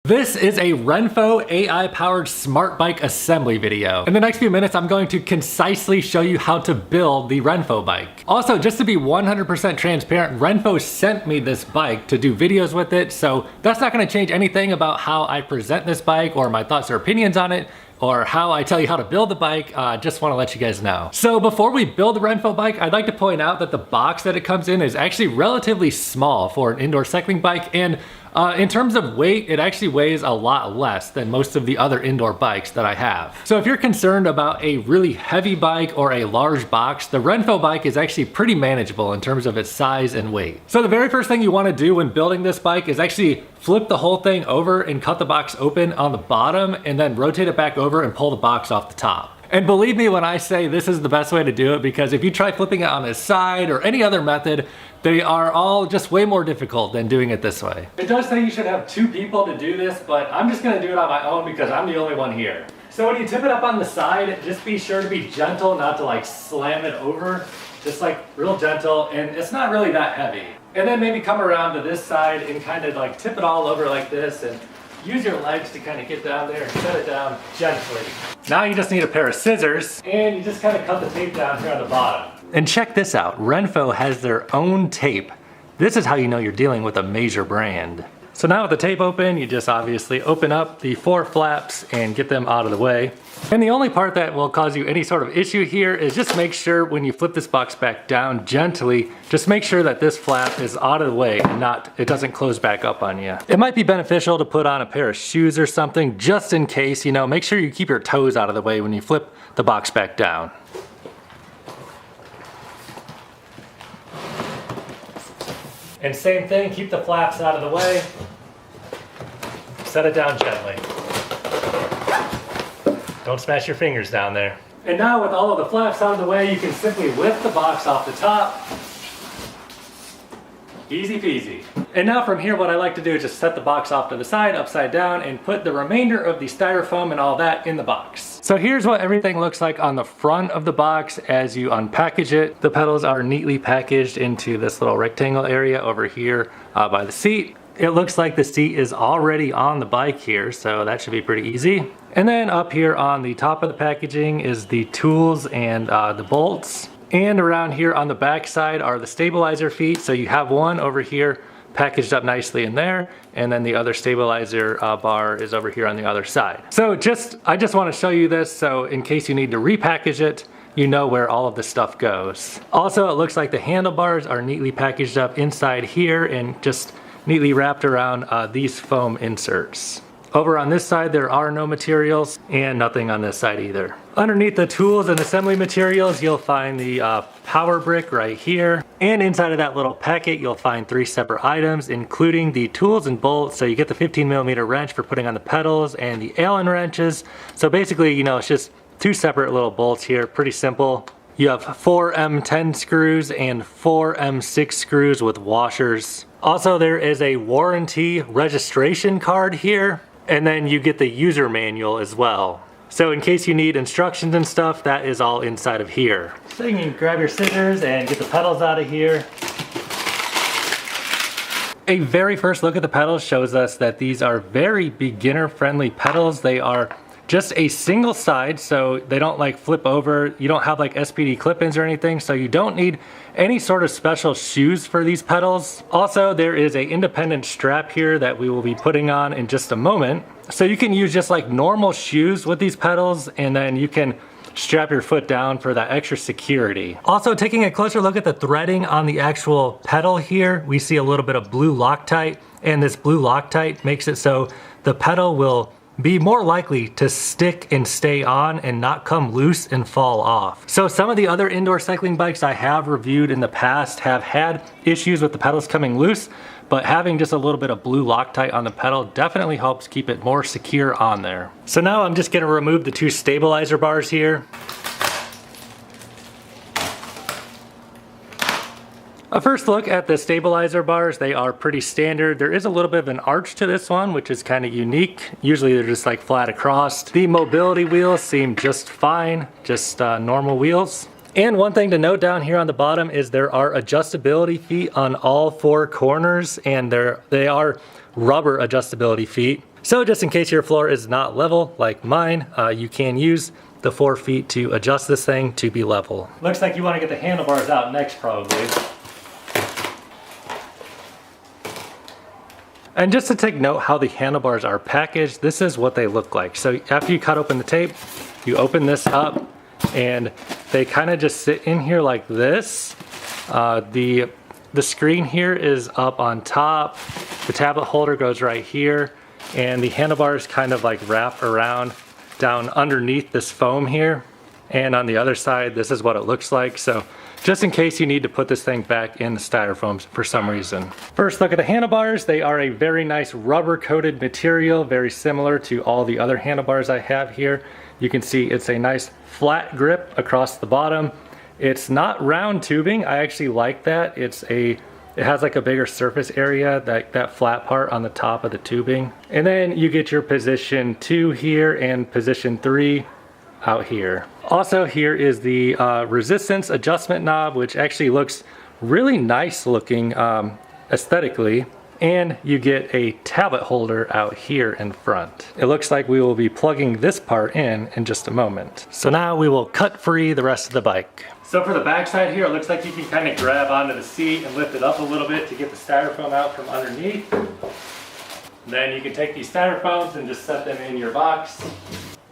This is a RENPHO AI-powered smart bike assembly video. In the next few minutes, I'm going to concisely show you how to build the RENPHO bike. Also, just to be 100% transparent, RENPHO sent me this bike to do videos with it, so that's not going to change anything about how I present this bike or my thoughts or opinions on it, or how I tell you how to build the bike. Just want to let you guys know. So before we build the RENPHO bike, I'd like to point out that the box that it comes in is actually relatively small for an indoor cycling bike, and in terms of weight, it actually weighs a lot less than most of the other indoor bikes that I have. So if you're concerned about a really heavy bike or a large box, the RENPHO bike is actually pretty manageable in terms of its size and weight. So the very first thing you want to do when building this bike is actually flip the whole thing over and cut the box open on the bottom, and then rotate it back over and pull the box off the top. And believe me when I say this is the best way to do it, because if you try flipping it on its side or any other method, they are all just way more difficult than doing it this way. It does say you should have 2 people to do this, but I'm just gonna do it on my own because I'm the only one here. So when you tip it up on the side, just be sure to be gentle, not to like slam it over. Just like real gentle, and it's not really that heavy. And then maybe come around to this side and kind of like tip it all over like this, and use your legs to kind of get down there and set it down gently. Now you just need a pair of scissors, and you just kind of cut the tape down here on the bottom. And check this out, RENPHO has their own tape. This is how you know you're dealing with a major brand. So now with the tape open, you just obviously open up the 4 flaps and get them out of the way. And the only part that will cause you any sort of issue here is just make sure when you flip this box back down gently, just make sure that this flap is out of the way and it doesn't close back up on you. It might be beneficial to put on a pair of shoes or something just in case, you know, make sure you keep your toes out of the way when you flip the box back down. And same thing, keep the flaps out of the way. Set it down gently. Don't smash your fingers down there. And now with all of the flaps out of the way, you can simply lift the box off the top. Easy peasy. And now from here, what I like to do is just set the box off to the side, upside down, and put the remainder of the styrofoam and all that in the box. So here's what everything looks like on the front of the box as you unpackage it. The pedals are neatly packaged into this little rectangle area over here by the seat. It looks like the seat is already on the bike here, so that should be pretty easy. And then up here on the top of the packaging is the tools and the bolts. And around here on the back side are the stabilizer feet. So you have one over here packaged up nicely in there, and then the other stabilizer bar is over here on the other side. So I just want to show you this, so in case you need to repackage it, you know where all of the stuff goes. Also, it looks like the handlebars are neatly packaged up inside here and just neatly wrapped around these foam inserts. Over on this side, there are no materials, and nothing on this side either. Underneath the tools and assembly materials, you'll find the power brick right here. And inside of that little packet, you'll find 3 separate items, including the tools and bolts. So you get the 15mm wrench for putting on the pedals and the Allen wrenches. So basically, you know, it's just 2 separate little bolts here, pretty simple. You have 4 M10 screws and 4 M6 screws with washers. Also, there is a warranty registration card here. And then you get the user manual as well. So in case you need instructions and stuff, that is all inside of here. So you can grab your scissors and get the pedals out of here. A very first look at the pedals shows us that these are very beginner-friendly pedals. They are just a single side, so they don't like flip over. You don't have like SPD clip-ins or anything, so you don't need any sort of special shoes for these pedals. Also, there is an independent strap here that we will be putting on in just a moment. So you can use just like normal shoes with these pedals, and then you can strap your foot down for that extra security. Also, taking a closer look at the threading on the actual pedal here, we see a little bit of blue Loctite, and this blue Loctite makes it so the pedal will be more likely to stick and stay on and not come loose and fall off. So some of the other indoor cycling bikes I have reviewed in the past have had issues with the pedals coming loose, but having just a little bit of blue Loctite on the pedal definitely helps keep it more secure on there. So now I'm just gonna remove the 2 stabilizer bars here. A first look at the stabilizer bars, they are pretty standard. There is a little bit of an arch to this one, which is kind of unique. Usually they're just like flat across. The mobility wheels seem just fine, just normal wheels. And one thing to note down here on the bottom is there are adjustability feet on all 4 corners, and they are rubber adjustability feet. So just in case your floor is not level like mine, you can use the 4 feet to adjust this thing to be level. Looks like you want to get the handlebars out next probably. And just to take note how the handlebars are packaged, this is what they look like. So after you cut open the tape, you open this up and they kind of just sit in here like this. The screen here is up on top. The tablet holder goes right here. And the handlebars kind of like wrap around down underneath this foam here. And on the other side, this is what it looks like. So just in case you need to put this thing back in the styrofoam for some reason. First look at the handlebars. They are a very nice rubber coated material, very similar to all the other handlebars I have here. You can see it's a nice flat grip across the bottom. It's not round tubing. I actually like that. It has like a bigger surface area, that flat part on the top of the tubing. And then you get your position 2 here and position 3 out here. Also, here is the resistance adjustment knob, which actually looks really nice looking aesthetically. And you get a tablet holder out here in front. It looks like we will be plugging this part in just a moment. So now we will cut free the rest of the bike. So for the back side here, it looks like you can kind of grab onto the seat and lift it up a little bit to get the styrofoam out from underneath. And then you can take these styrofoams and just set them in your box.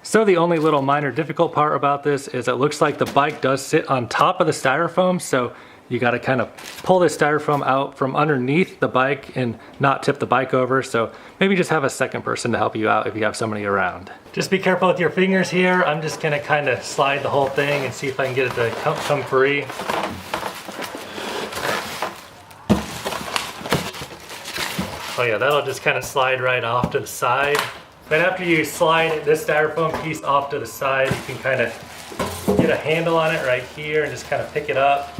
So the only little minor difficult part about this is it looks like the bike does sit on top of the styrofoam, so you got to kind of pull this styrofoam out from underneath the bike and not tip the bike over. So maybe just have a second person to help you out if you have somebody around. Just be careful with your fingers here. I'm just gonna kind of slide the whole thing and see if I can get it to come free. Oh yeah, that'll just kind of slide right off to the side. Then after you slide this styrofoam piece off to the side, you can kind of get a handle on it right here and just kind of pick it up.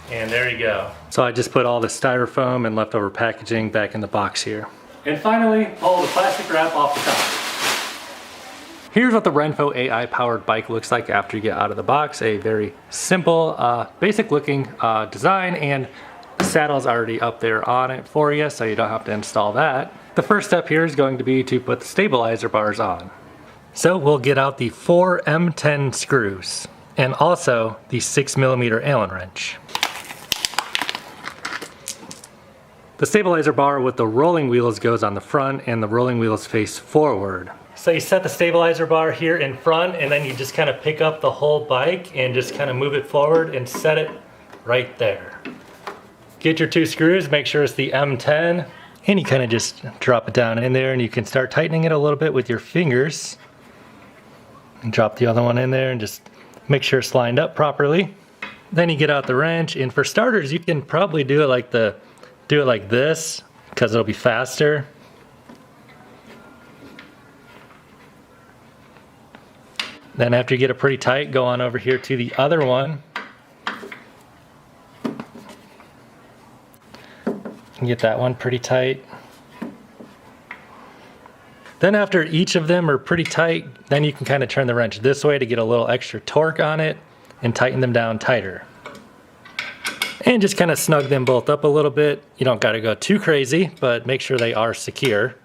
And there you go. So I just put all the styrofoam and leftover packaging back in the box here. And finally, pull the plastic wrap off the top. Here's what the RENPHO AI powered bike looks like after you get out of the box. A very simple, basic looking design, and the saddle's already up there on it for you, so you don't have to install that. The first step here is going to be to put the stabilizer bars on. So we'll get out the 4 M10 screws and also the 6mm Allen wrench. The stabilizer bar with the rolling wheels goes on the front and the rolling wheels face forward. So you set the stabilizer bar here in front and then you just kind of pick up the whole bike and just kind of move it forward and set it right there. Get your 2 screws, make sure it's the M10, and you kind of just drop it down in there and you can start tightening it a little bit with your fingers. And drop the other one in there and just make sure it's lined up properly. Then you get out the wrench, and for starters you can probably do it like this because it'll be faster. Then after you get it pretty tight, go on over here to the other one. And get that one pretty tight. Then after each of them are pretty tight, then you can kind of turn the wrench this way to get a little extra torque on it and tighten them down tighter. And just kind of snug them both up a little bit. You don't got to go too crazy, but make sure they are secure.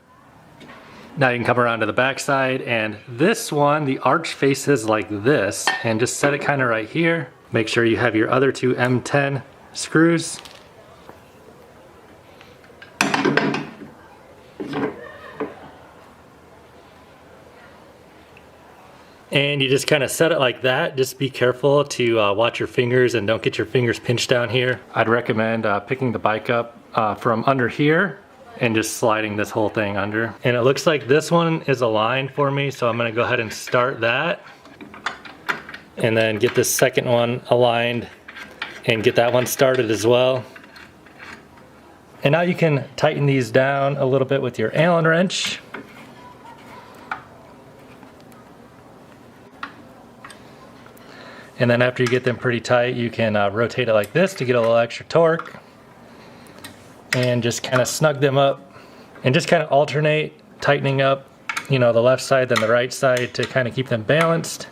Now you can come around to the back side, and this one, the arch faces like this, and just set it kind of right here. Make sure you have your other 2 M10 screws. And you just kind of set it like that. Just be careful to watch your fingers and don't get your fingers pinched down here. I'd recommend picking the bike up from under here and just sliding this whole thing under. And it looks like this one is aligned for me, so I'm gonna go ahead and start that. And then get this second one aligned and get that one started as well. And now you can tighten these down a little bit with your Allen wrench. And then after you get them pretty tight, you can rotate it like this to get a little extra torque. And just kind of snug them up. And just kind of alternate, tightening up, you know, the left side then the right side to kind of keep them balanced.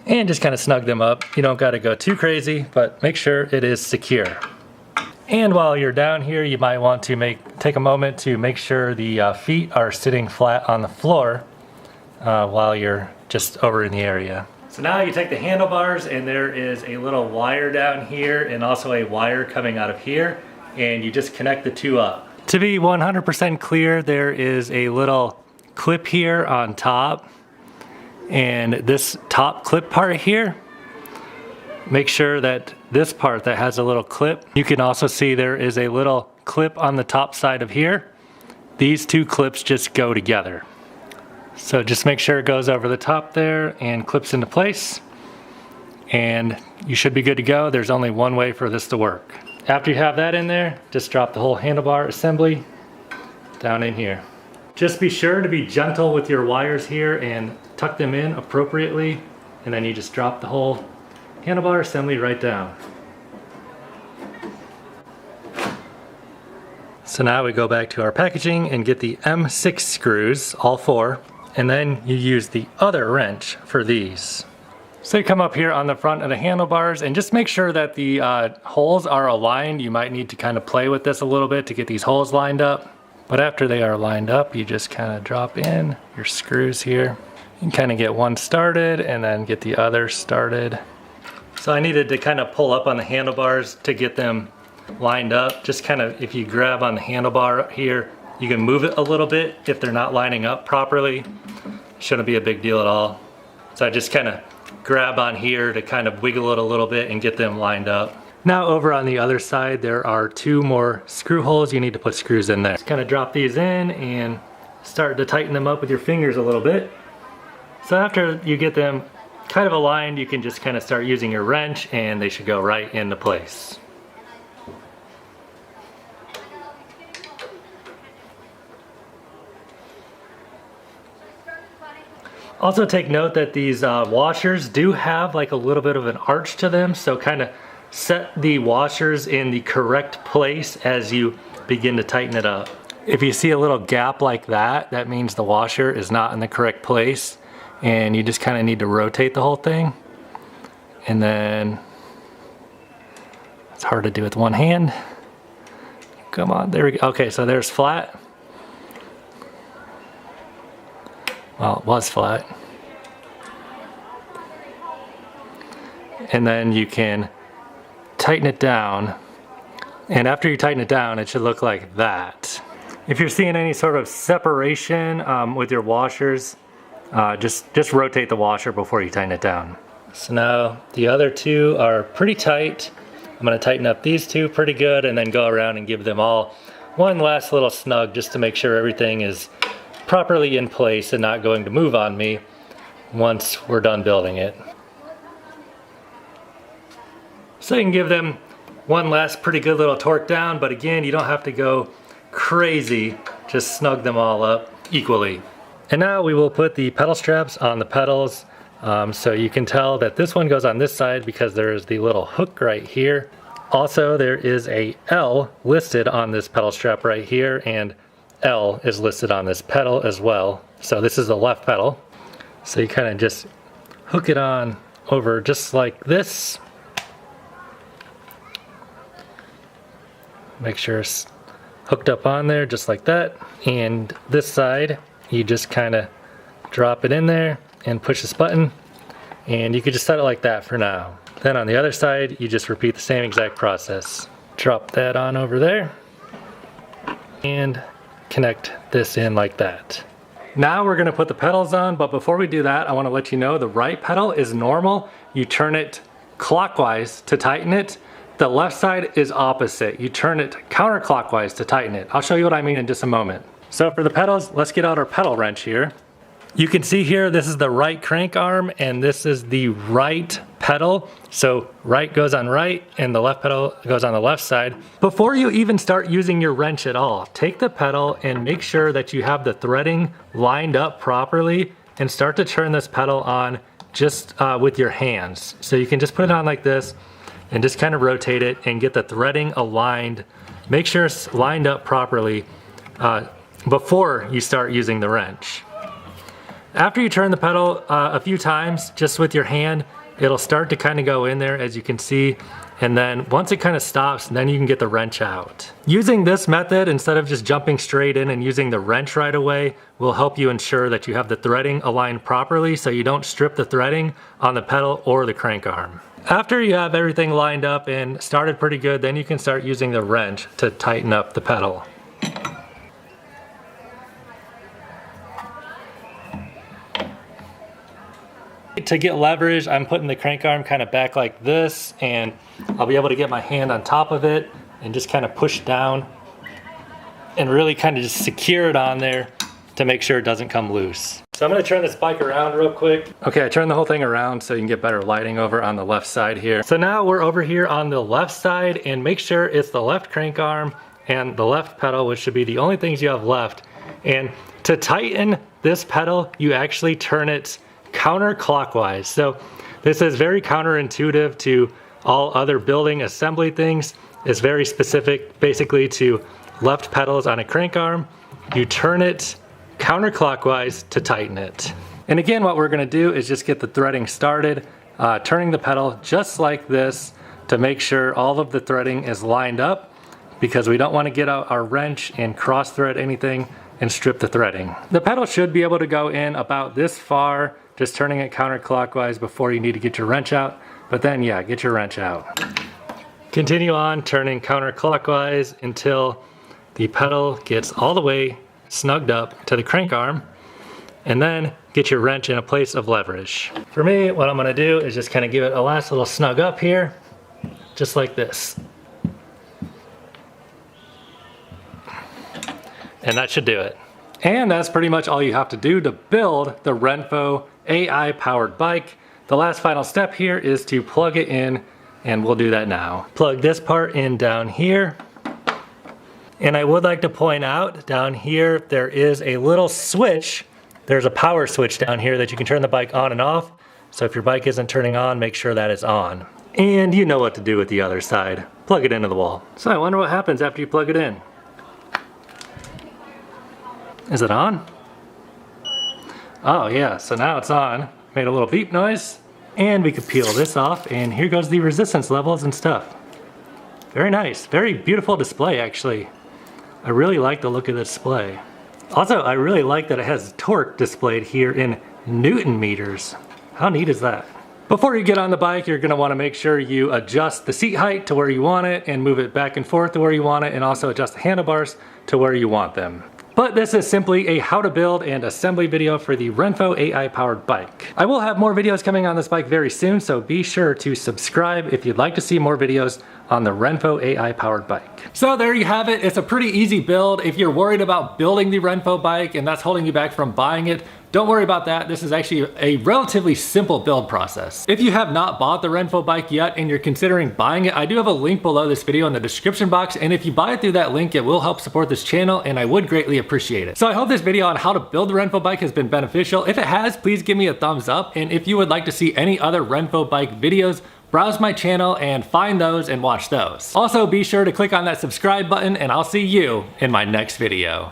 And just kind of snug them up. You don't got to go too crazy, but make sure it is secure. And while you're down here, you might want to take a moment to make sure the feet are sitting flat on the floor while you're just over in the area. So now you take the handlebars, and there is a little wire down here and also a wire coming out of here, and you just connect the two up. To be 100% clear, there is a little clip here on top, and this top clip part here, make sure that this part that has a little clip, you can also see there is a little clip on the top side of here. These two clips just go together. So just make sure it goes over the top there and clips into place, and you should be good to go. There's only one way for this to work. After you have that in there, just drop the whole handlebar assembly down in here. Just be sure to be gentle with your wires here and tuck them in appropriately, and then you just drop the whole handlebar assembly right down. So now we go back to our packaging and get the M6 screws, all 4, and then you use the other wrench for these. So you come up here on the front of the handlebars and just make sure that the holes are aligned. You might need to kind of play with this a little bit to get these holes lined up. But after they are lined up, you just kind of drop in your screws here. You can kind of get one started and then get the other started. So I needed to kind of pull up on the handlebars to get them lined up. Just kind of, if you grab on the handlebar here, you can move it a little bit if they're not lining up properly. Shouldn't be a big deal at all. So I just kind of grab on here to kind of wiggle it a little bit and get them lined up. Now over on the other side, there are 2 more screw holes. You need to put screws in there. Just kind of drop these in and start to tighten them up with your fingers a little bit. So after you get them kind of aligned, you can just kind of start using your wrench and they should go right into place. Also take note that these washers do have like a little bit of an arch to them, so kind of set the washers in the correct place as you begin to tighten it up. If you see a little gap like that, that means the washer is not in the correct place, and you just kind of need to rotate the whole thing. And then, it's hard to do with one hand. Come on, there we go. Okay, so there's flat. Well, it was flat. And then you can tighten it down. And after you tighten it down, it should look like that. If you're seeing any sort of separation with your washers, just rotate the washer before you tighten it down. So now the other 2 are pretty tight. I'm going to tighten up these 2 pretty good and then go around and give them all one last little snug just to make sure everything is properly in place and not going to move on me once we're done building it. So you can give them one last pretty good little torque down, but again, you don't have to go crazy, just snug them all up equally. And now we will put the pedal straps on the pedals. So you can tell that this one goes on this side because there is the little hook right here. Also, there is a L listed on this pedal strap right here, and L is listed on this pedal as well. So this is the left pedal. So you kind of just hook it on over just like this. Make sure it's hooked up on there just like that. And this side, you just kind of drop it in there and push this button. And you could just set it like that for now. Then on the other side, you just repeat the same exact process. Drop that on over there and connect this in like that. Now we're going to put the pedals on, but before we do that, I want to let you know the right pedal is normal. You turn it clockwise to tighten it. The left side is opposite. You turn it counterclockwise to tighten it. I'll show you what I mean in just a moment. So for the pedals, let's get out our pedal wrench here. You can see here, this is the right crank arm and this is the right pedal. So right goes on right and the left pedal goes on the left side. Before you even start using your wrench at all, take the pedal and make sure that you have the threading lined up properly and start to turn this pedal on just with your hands. So you can just put it on like this and just kind of rotate it and get the threading aligned. Make sure it's lined up properly before you start using the wrench. After you turn the pedal a few times, just with your hand, it'll start to kind of go in there, as you can see, And then once it kind of stops, then you can get the wrench out. Using this method, instead of just jumping straight in and using the wrench right away, will help you ensure that you have the threading aligned properly so you don't strip the threading on the pedal or the crank arm. After you have everything lined up and started pretty good, then you can start using the wrench to tighten up the pedal. To get leverage, I'm putting the crank arm kind of back like this, and I'll be able to get my hand on top of it and just kind of push down and really kind of just secure it on there to make sure it doesn't come loose. So I'm going to turn this bike around real quick. Okay, I turned the whole thing around so you can get better lighting over on the left side here. So now we're over here on the left side, and make sure it's the left crank arm and the left pedal, which should be the only things you have left. And to tighten this pedal, you actually turn it counterclockwise. So this is very counterintuitive to all other building assembly things. It's very specific basically to left pedals on a crank arm. You turn it counterclockwise to tighten it. And again, what we're going to do is just get the threading started, turning the pedal just like this to make sure all of the threading is lined up, because we don't want to get out our wrench and cross thread anything and strip the threading. The pedal should be able to go in about this far, just turning it counterclockwise before you need to get your wrench out. But then yeah, get your wrench out. Continue on turning counterclockwise until the pedal gets all the way snugged up to the crank arm, and then get your wrench in a place of leverage. For me, what I'm gonna do is just kind of give it a last little snug up here, just like this. And that should do it. And that's pretty much all you have to do to build the RENPHO AI powered bike. The last final step here is to plug it in, and we'll do that now. Plug this part in down here. And I would like to point out down here, there is a little switch. There's a power switch down here that you can turn the bike on and off. So if your bike isn't turning on, make sure that is on. And you know what to do with the other side. Plug it into the wall. So I wonder what happens after you plug it in. Is it on? Oh yeah, so now it's on. Made a little beep noise. And we could peel this off, and here goes the resistance levels and stuff. Very nice, very beautiful display actually. I really like the look of the display. Also, I really like that it has torque displayed here in Newton meters. How neat is that? Before you get on the bike, you're gonna wanna make sure you adjust the seat height to where you want it and move it back and forth to where you want it, and also adjust the handlebars to where you want them. But this is simply a how to build and assembly video for the RENPHO AI powered bike. I will have more videos coming on this bike very soon, so be sure to subscribe if you'd like to see more videos on the RENPHO AI powered bike. So there you have it. It's a pretty easy build. If you're worried about building the RENPHO bike and that's holding you back from buying it, don't worry about that. This is actually a relatively simple build process. If you have not bought the RENPHO bike yet and you're considering buying it, I do have a link below this video in the description box, and if you buy it through that link, it will help support this channel and I would greatly appreciate it. So I hope this video on how to build the RENPHO bike has been beneficial. If it has, please give me a thumbs up, and if you would like to see any other RENPHO bike videos, browse my channel and find those and watch those. Also, be sure to click on that subscribe button, and I'll see you in my next video.